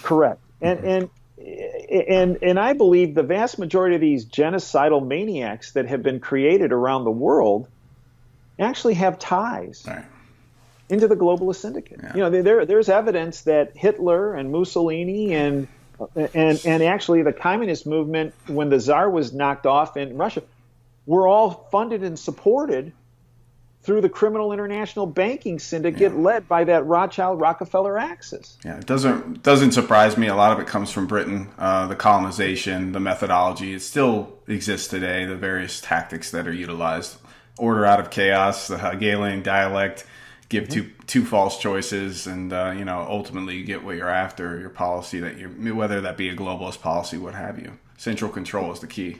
Correct. And I believe the vast majority of these genocidal maniacs that have been created around the world actually have ties into the globalist syndicate. Yeah. There's evidence that Hitler and Mussolini and actually the communist movement, when the Tsar was knocked off in Russia, were all funded and supported through the criminal international banking syndicate led by that Rothschild-Rockefeller axis. Yeah, it doesn't surprise me. A lot of it comes from Britain, the colonization, the methodology. It still exists today, the various tactics that are utilized. Order out of chaos, the Hegelian dialect, give two false choices, and ultimately you get what you're after, your policy, whether that be a globalist policy, what have you. Central control is the key.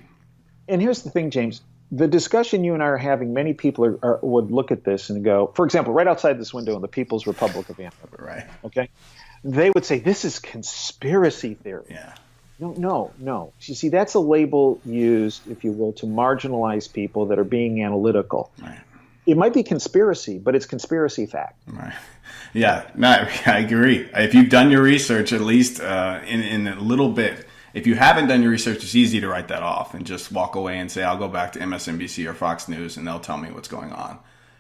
And here's the thing, James. The discussion you and I are having, many people would look at this and go, for example, right outside this window in the People's Republic of Andover. Right. Okay. They would say, this is conspiracy theory. Yeah. No. You see, that's a label used, if you will, to marginalize people that are being analytical. Right. It might be conspiracy, but it's conspiracy fact. Right. Yeah. No, I agree. If you've done your research, at least in a little bit. If you haven't done your research, it's easy to write that off and just walk away and say, I'll go back to MSNBC or Fox News and they'll tell me what's going on.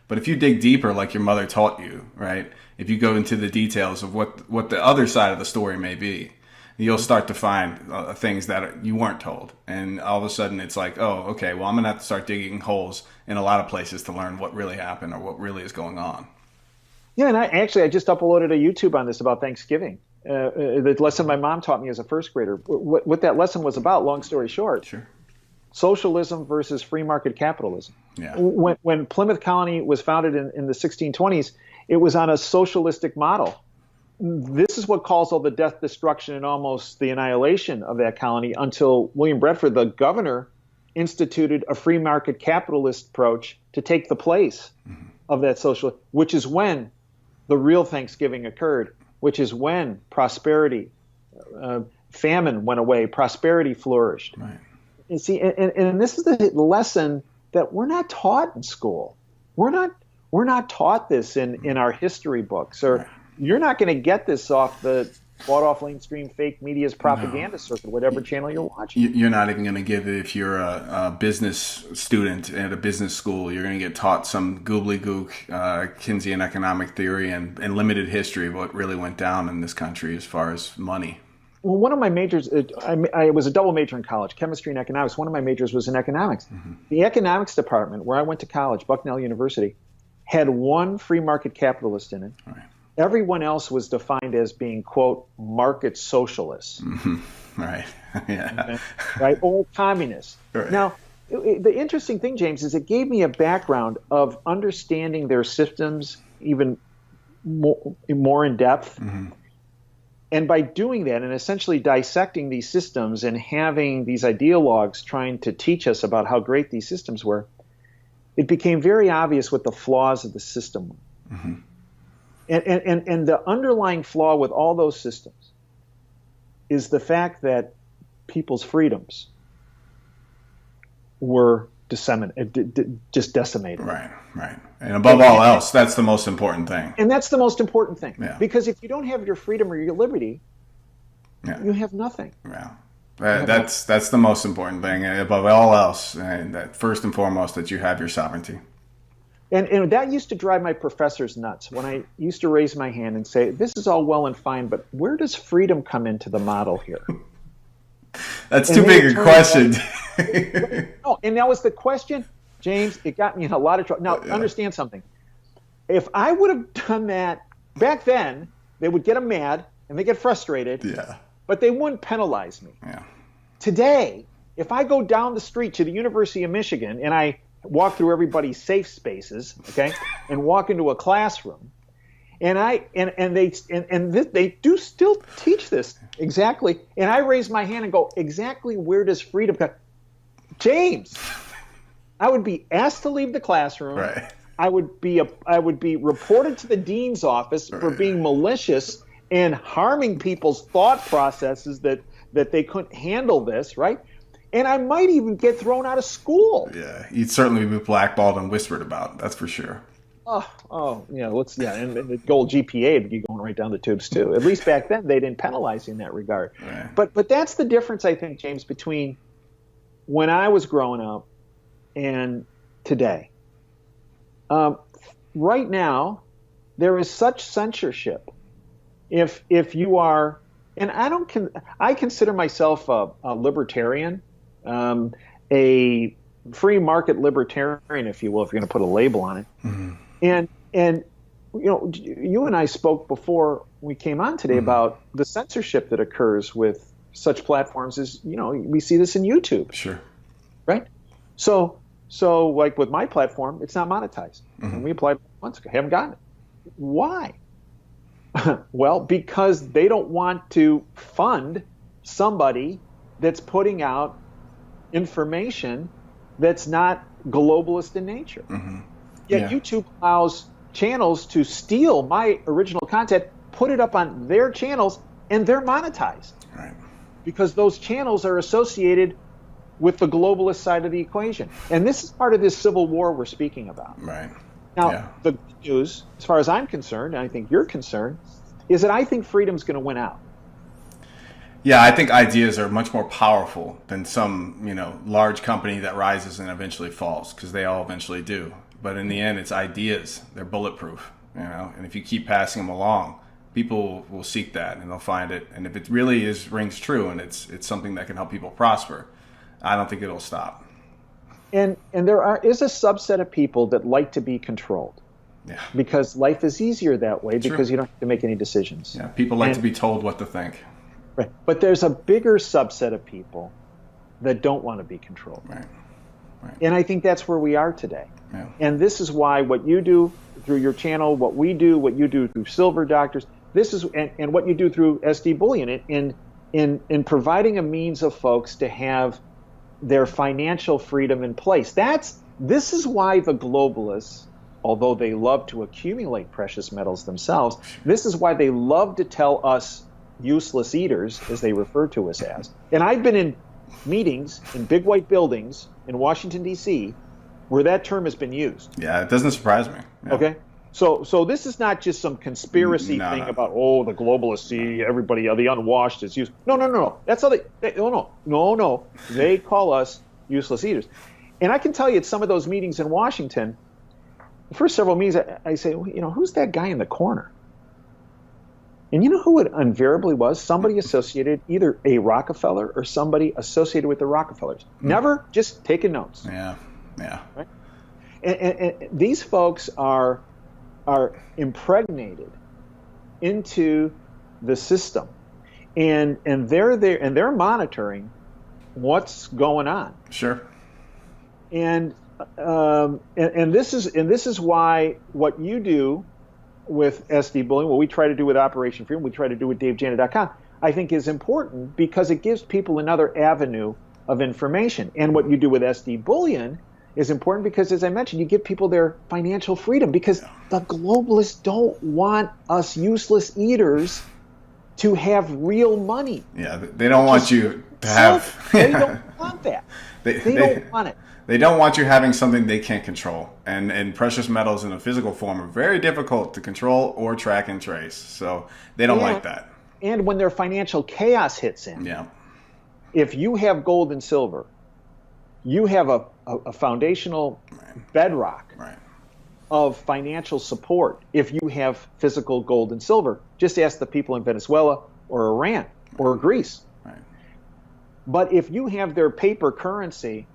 But if you dig deeper, like your mother taught you, right? If you go into the details of what the other side of the story may be, you'll start to find things that you weren't told. And all of a sudden it's like, oh, okay, well, I'm going to have to start digging holes in a lot of places to learn what really happened or what really is going on. Yeah, and I just uploaded a YouTube on this about Thanksgiving. The lesson my mom taught me as a first grader. What that lesson was about, long story short, socialism versus free market capitalism. Yeah. When Plymouth Colony was founded in the 1620s, it was on a socialistic model. This is what caused all the death, destruction, and almost the annihilation of that colony until William Bradford, the governor, instituted a free market capitalist approach to take the place of that social, which is when the real Thanksgiving occurred, which is when prosperity, famine went away, prosperity flourished. Right. You see, and this is the lesson that we're not taught in school. We're not taught this in our history books, or you're not going to get this off the bought-off mainstream fake media's propaganda circuit, whatever channel you're watching. You're not even going to give it if you're a business student at a business school. You're going to get taught some gobbledygook Keynesian economic theory and limited history of what really went down in this country as far as money. Well, one of my majors, I was a double major in college, chemistry and economics. One of my majors was in economics. The economics department, where I went to college, Bucknell University, had one free market capitalist in it. Right. Everyone else was defined as being, quote, market socialists. Right. Yeah. Okay? Right? Or communists. Right. Now, the interesting thing, James, is it gave me a background of understanding their systems even more in depth. And by doing that and essentially dissecting these systems and having these ideologues trying to teach us about how great these systems were, it became very obvious what the flaws of the system were. And the underlying flaw with all those systems is the fact that people's freedoms were just decimated. Right. And above all else, that's the most important thing. And that's the most important thing. Yeah. Because if you don't have your freedom or your liberty, you have nothing. Yeah. That's the most important thing above all else. And that first and foremost, that you have your sovereignty. And that used to drive my professors nuts when I used to raise my hand and say, this is all well and fine, but where does freedom come into the model here? That's too big a question. No, and that was the question, James. It got me in a lot of trouble. Now, understand something. If I would have done that back then, they would get mad and they get frustrated, but they wouldn't penalize me. Yeah. Today, if I go down the street to the University of Michigan and I walk through everybody's safe spaces, okay, and walk into a classroom, and they do still teach this exactly, and I raise my hand and go, exactly where does freedom come? James, I would be asked to leave the classroom. Right. I would be reported to the dean's office for being malicious and harming people's thought processes that they couldn't handle this, right? And I might even get thrown out of school. Yeah, you'd certainly be blackballed and whispered about. That's for sure. and the gold GPA would be going right down the tubes too. At least back then they didn't penalize you in that regard. Right. But that's the difference, I think, James, between when I was growing up and today. Right now, there is such censorship. If you are, and I consider myself a libertarian, a free market libertarian, if you will, if you're going to put a label on it. Mm-hmm. And you and I spoke before we came on today about the censorship that occurs with such platforms as, we see this in YouTube. Sure. Right? So like with my platform, it's not monetized. Mm-hmm. And we applied months ago, haven't gotten it. Why? Well, because they don't want to fund somebody that's putting out information that's not globalist in nature. Mm-hmm. Yet YouTube allows channels to steal my original content, put it up on their channels, and they're monetized. Right. Because those channels are associated with the globalist side of the equation. And this is part of this civil war we're speaking about. Right. Now, the good news, as far as I'm concerned, and I think you're concerned, is that I think freedom's going to win out. Yeah, I think ideas are much more powerful than some, large company that rises and eventually falls, because they all eventually do. But in the end, it's ideas. They're bulletproof, and if you keep passing them along, people will seek that and they'll find it. And if it really rings true and it's something that can help people prosper, I don't think it'll stop. And there is a subset of people that like to be controlled. Yeah. Because life is easier that way because you don't have to make any decisions. Yeah, people like to be told what to think. Right. But there's a bigger subset of people that don't want to be controlled. Right. And I think that's where we are today. Yeah. And this is why what you do through your channel, what we do, what you do through Silver Doctors, this is and what you do through SD Bullion in providing a means of folks to have their financial freedom in place. This is why the globalists, although they love to accumulate precious metals themselves, this is why they love to tell us useless eaters, as they refer to us as. And I've been in meetings in big white buildings in Washington, D.C., where that term has been used. Yeah, it doesn't surprise me. Yeah. Okay? So this is not just some conspiracy thing about, the globalists see everybody, the unwashed is used. No. That's how no. They call us useless eaters. And I can tell you at some of those meetings in Washington, the first several meetings, I say, who's that guy in the corner? And you know who it invariably was? Somebody associated, either a Rockefeller or somebody associated with the Rockefellers. Never just taking notes. Yeah. Right? And these folks are impregnated into the system, and they're there and they're monitoring what's going on. Sure. And this is why what you do with SD Bullion, what we try to do with Operation Freedom, we try to do with DaveJanda.com, I think is important because it gives people another avenue of information. And what you do with SD Bullion is important because, as I mentioned, you give people their financial freedom because the globalists don't want us useless eaters to have real money. Yeah, they don't want you to have... They don't want that. They don't want it. They don't want you having something they can't control. And precious metals in a physical form are very difficult to control or track and trace. So they don't like that. And when their financial chaos hits in, if you have gold and silver, you have a foundational bedrock of financial support if you have physical gold and silver. Just ask the people in Venezuela or Iran or Greece. Right. But if you have their paper currency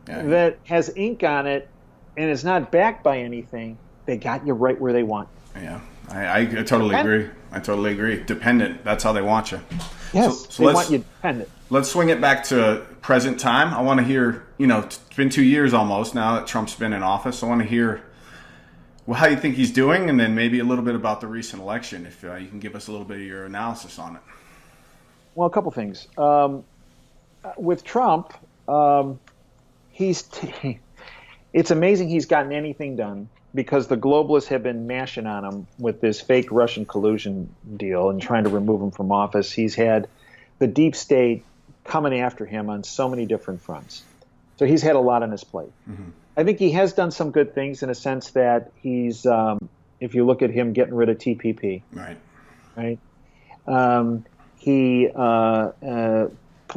that has ink on it and is not backed by anything, they got you right where they want. Yeah, I totally agree. I totally agree. Dependent, that's how they want you. Yes, so they want you dependent. Let's swing it back to present time. I want to hear, it's been 2 years almost now that Trump's been in office. I want to hear how you think he's doing, and then maybe a little bit about the recent election, if you can give us a little bit of your analysis on it. Well, a couple things. With Trump, it's amazing he's gotten anything done because the globalists have been mashing on him with this fake Russian collusion deal and trying to remove him from office. He's had the deep state coming after him on so many different fronts. So he's had a lot on his plate. Mm-hmm. I think he has done some good things in a sense that he's, if you look at him getting rid of TPP, right? He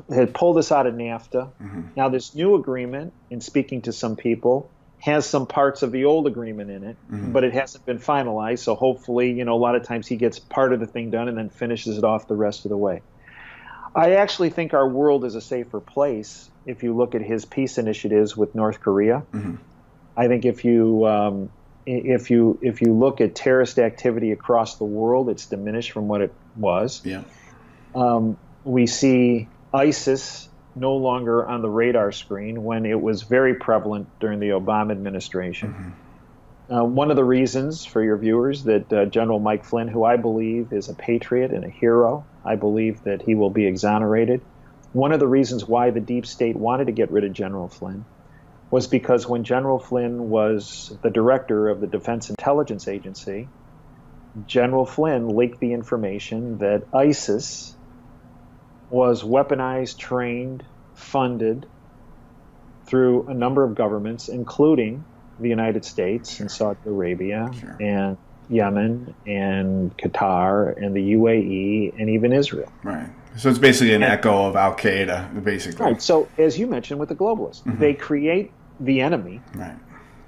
had pulled us out of NAFTA. Now this new agreement, in speaking to some people, has some parts of the old agreement in it, but it hasn't been finalized. So hopefully, a lot of times he gets part of the thing done and then finishes it off the rest of the way. I actually think our world is a safer place if you look at his peace initiatives with North Korea. I think if you look at terrorist activity across the world, it's diminished from what it was. We see ISIS no longer on the radar screen when it was very prevalent during the Obama administration. One of the reasons, for your viewers, that General Mike Flynn, who I believe is a patriot and a hero, I believe that he will be exonerated. One of the reasons why the deep state wanted to get rid of General Flynn was because when General Flynn was the director of the Defense Intelligence Agency, General Flynn leaked the information that ISIS was weaponized, trained, funded through a number of governments, including the United States and Saudi Arabia and Yemen and Qatar and the UAE and even Israel. Right. So it's basically an echo of Al-Qaeda, basically. Right. So as you mentioned with the globalists, they create the enemy,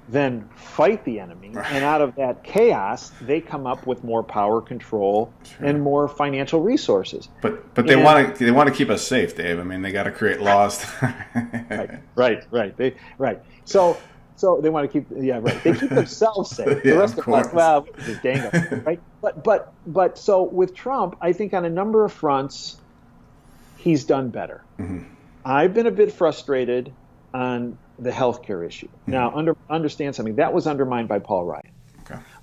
then fight the enemy, and out of that chaos, they come up with more power, control, and more financial resources. But they want to keep us safe, Dave. I mean, they got to create laws. Right. So they want to keep, they keep themselves safe. The rest of us, well, just dang it, right? But so with Trump, I think on a number of fronts, he's done better. I've been a bit frustrated on the healthcare issue. Now, understand something. That was undermined by Paul Ryan.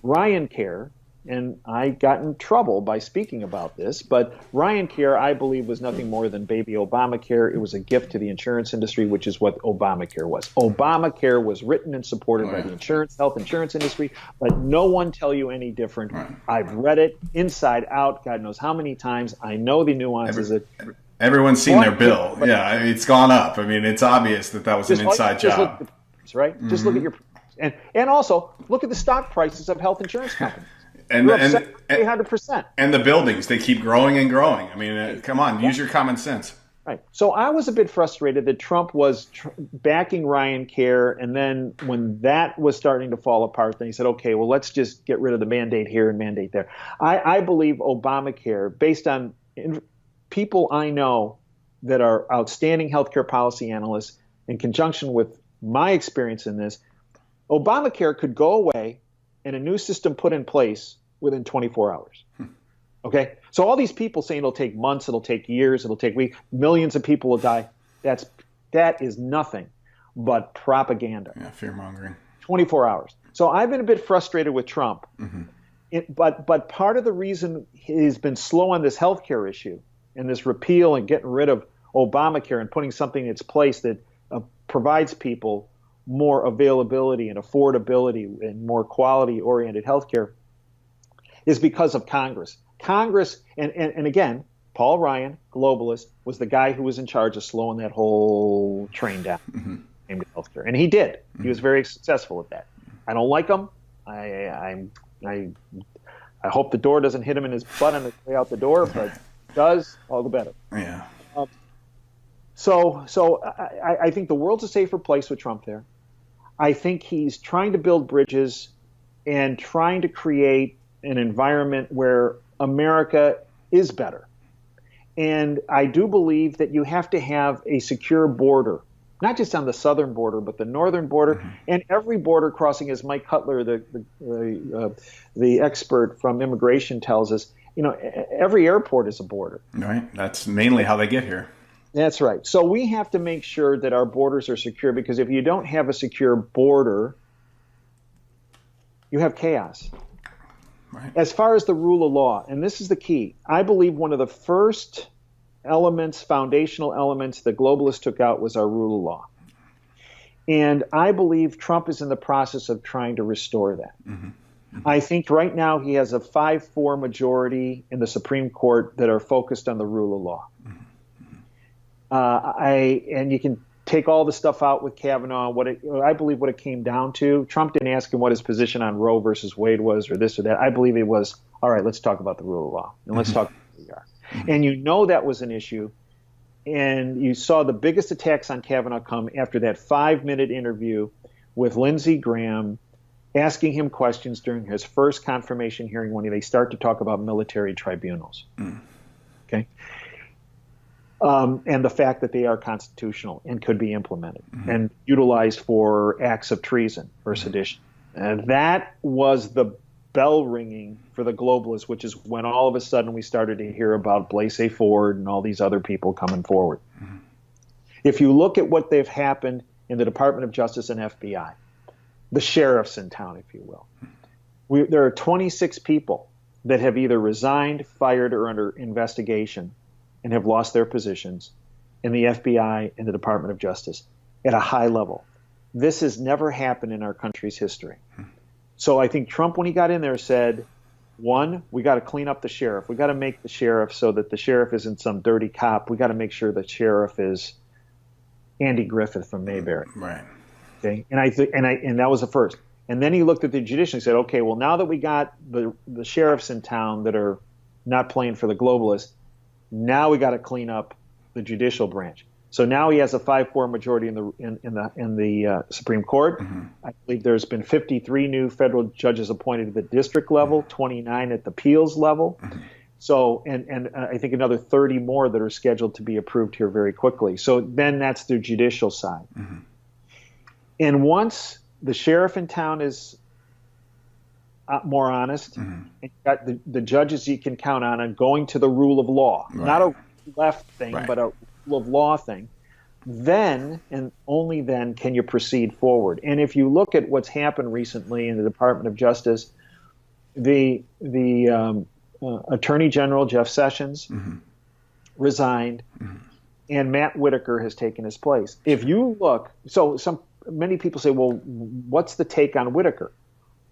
Ryan Care, and I got in trouble by speaking about this, but Ryan Care, I believe, was nothing more than baby Obamacare. It was a gift to the insurance industry, which is what Obamacare was. Obamacare was written and supported by the health insurance industry, but no one tell you any different. I've read it inside out, God knows how many times. I know the nuances. Everyone's seen their bill. It's gone up. I mean, it's obvious that was an inside job. Look at right? Just look at your and also look at the stock prices of health insurance companies. And 800%. And the buildings, they keep growing and growing. I mean, come on, use your common sense. Right. So I was a bit frustrated that Trump was backing Ryan Care, and then when that was starting to fall apart, then he said, okay, well, let's just get rid of the mandate here and mandate there. I believe Obamacare, based on people I know that are outstanding healthcare policy analysts, in conjunction with my experience in this, Obamacare could go away and a new system put in place within 24 hours. Okay? So all these people saying it'll take months, it'll take years, it'll take weeks, millions of people will die, that is nothing but propaganda. Yeah, fear-mongering. 24 hours. So I've been a bit frustrated with Trump. But part of the reason he's been slow on this healthcare issue and this repeal and getting rid of Obamacare and putting something in its place that provides people more availability and affordability and more quality-oriented healthcare is because of Congress. Congress, and again, Paul Ryan, globalist, was the guy who was in charge of slowing that whole train down in healthcare. And he did. He was very successful at that. I don't like him. I hope the door doesn't hit him in his butt on his way out the door, but if it does, all the better. Yeah. So I think the world's a safer place with Trump there. I think he's trying to build bridges and trying to create an environment where America is better. And I do believe that you have to have a secure border, not just on the southern border, but the northern border, and every border crossing, as Mike Cutler, the expert from immigration, tells us, every airport is a border. Right. That's mainly how they get here. That's right. So we have to make sure that our borders are secure, because if you don't have a secure border, you have chaos. Right. As far as the rule of law, and this is the key, I believe one of the first elements, foundational elements that globalists took out was our rule of law. And I believe Trump is in the process of trying to restore that. I think right now he has a 5-4 majority in the Supreme Court that are focused on the rule of law. And you can take all the stuff out with Kavanaugh, I believe what it came down to, Trump didn't ask him what his position on Roe versus Wade was or this or that. I believe it was, all right, let's talk about the rule of law and let's talk about who we are. And that was an issue. And you saw the biggest attacks on Kavanaugh come after that 5-minute interview with Lindsey Graham, asking him questions during his first confirmation hearing when they start to talk about military tribunals. Okay. And the fact that they are constitutional and could be implemented and utilized for acts of treason or sedition. And that was the bell ringing for the globalists, which is when all of a sudden we started to hear about Blasey Ford and all these other people coming forward. If you look at what they've happened in the Department of Justice and FBI, the sheriffs in town, if you will, there are 26 people that have either resigned, fired, or under investigation and have lost their positions in the FBI and the Department of Justice at a high level. This has never happened in our country's history. So I think Trump, when he got in there, said, one, we got to clean up the sheriff. We got to make the sheriff so that the sheriff isn't some dirty cop. We got to make sure the sheriff is Andy Griffith from Mayberry. Right. Okay. And that was the first. And then he looked at the judiciary and said, okay, well, now that we got the sheriffs in town that are not playing for the globalists, now we got to clean up the judicial branch. So now he has a 5-4 majority in the Supreme Court. I believe there's been 53 new federal judges appointed at the district level, 29 at the appeals level. So and I think another 30 more that are scheduled to be approved here very quickly. So then that's the judicial side. And once the sheriff in town is more honest, and got the judges you can count on and going to the rule of law, not a left thing, but a rule of law thing, then and only then can you proceed forward. And if you look at what's happened recently in the Department of Justice, the Attorney General Jeff Sessions resigned, and Matt Whitaker has taken his place. If you look, many people say, well, what's the take on Whitaker?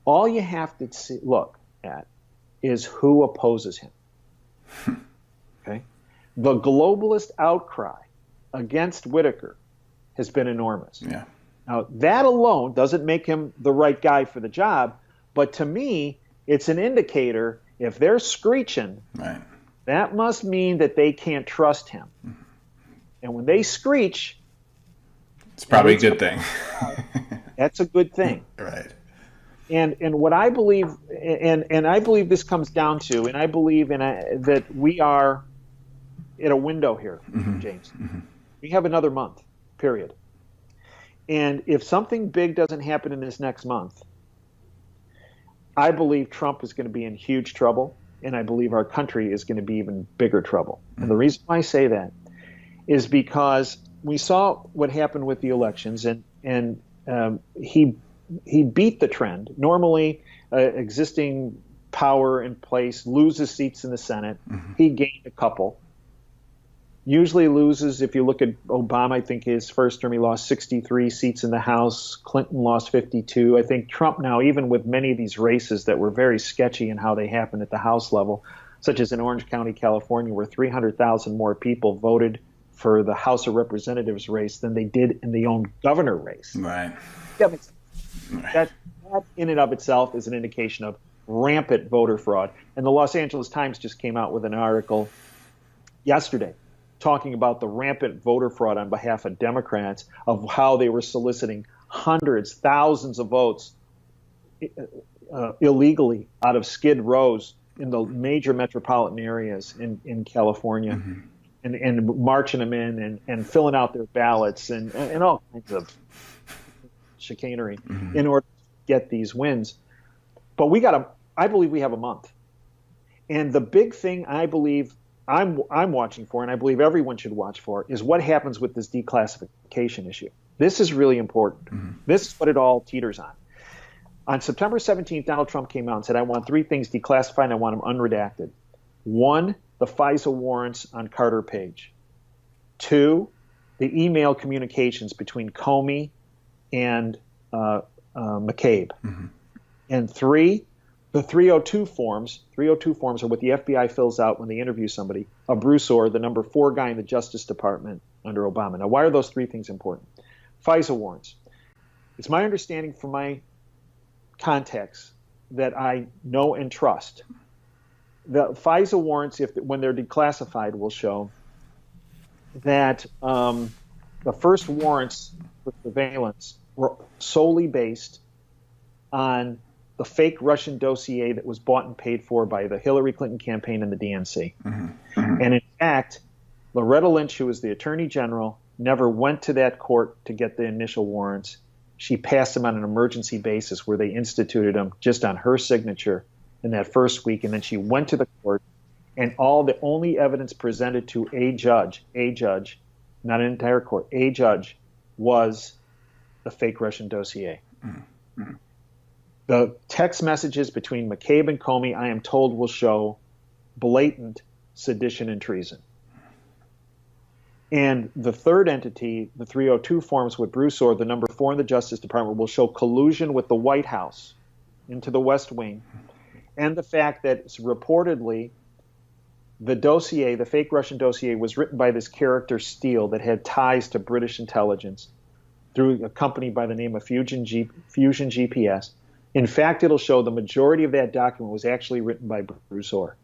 All you have to look at is who opposes him. Okay, the globalist outcry against Whitaker has been enormous. Now, that alone doesn't make him the right guy for the job, but to me, it's an indicator. If they're screeching, that must mean that they can't trust him. And when they screech, it's probably a good thing. That's a good thing. Right. And what I believe, and I believe this comes down to, and I believe that we are at a window here, James. We have another month, period. And if something big doesn't happen in this next month, I believe Trump is going to be in huge trouble, and I believe our country is going to be even bigger trouble. And the reason why I say that is because we saw what happened with the elections, and he beat the trend. Normally, existing power in place loses seats in the Senate. He gained a couple. Usually loses, if you look at Obama, I think his first term he lost 63 seats in the House. Clinton lost 52. I think Trump now, even with many of these races that were very sketchy in how they happened at the House level, such as in Orange County, California, where 300,000 more people voted for the House of Representatives race than they did in the own governor race. Right. That in and of itself is an indication of rampant voter fraud. And the Los Angeles Times just came out with an article yesterday talking about the rampant voter fraud on behalf of Democrats, of how they were soliciting hundreds, thousands of votes illegally out of skid rows in the major metropolitan areas in California, and marching them in and filling out their ballots and all kinds of chicanery in order to get these wins. But I believe we have a month. And the big thing I believe I'm watching for, and I believe everyone should watch for, is what happens with this declassification issue. This is really important. This is what it all teeters on. On September 17th, Donald Trump came out and said, I want 3 things declassified and I want them unredacted. 1, the FISA warrants on Carter Page. 2, the email communications between Comey and McCabe. And 3, the 302 forms. 302 forms are what the FBI fills out when they interview somebody. Of Bruce Orr, the number 4 guy in the Justice Department under Obama. Now, why are those 3 things important? FISA warrants. It's my understanding from my contacts that I know and trust. The FISA warrants, when they're declassified, will show that the first warrants for surveillance were solely based on the fake Russian dossier that was bought and paid for by the Hillary Clinton campaign and the DNC. And in fact, Loretta Lynch, who was the Attorney General, never went to that court to get the initial warrants. She passed them on an emergency basis where they instituted them just on her signature in that first week. And then she went to the court, and the only evidence presented to a judge, not an entire court, a judge, was the fake Russian dossier. The text messages between McCabe and Comey, I am told, will show blatant sedition and treason. And the third entity, the 302 forms with Broussard, the number 4 in the Justice Department, will show collusion with the White House into the West Wing, and the fact that reportedly the dossier, the fake Russian dossier, was written by this character Steele that had ties to British intelligence through a company by the name of Fusion GPS. In fact, it'll show the majority of that document was actually written by Broussard.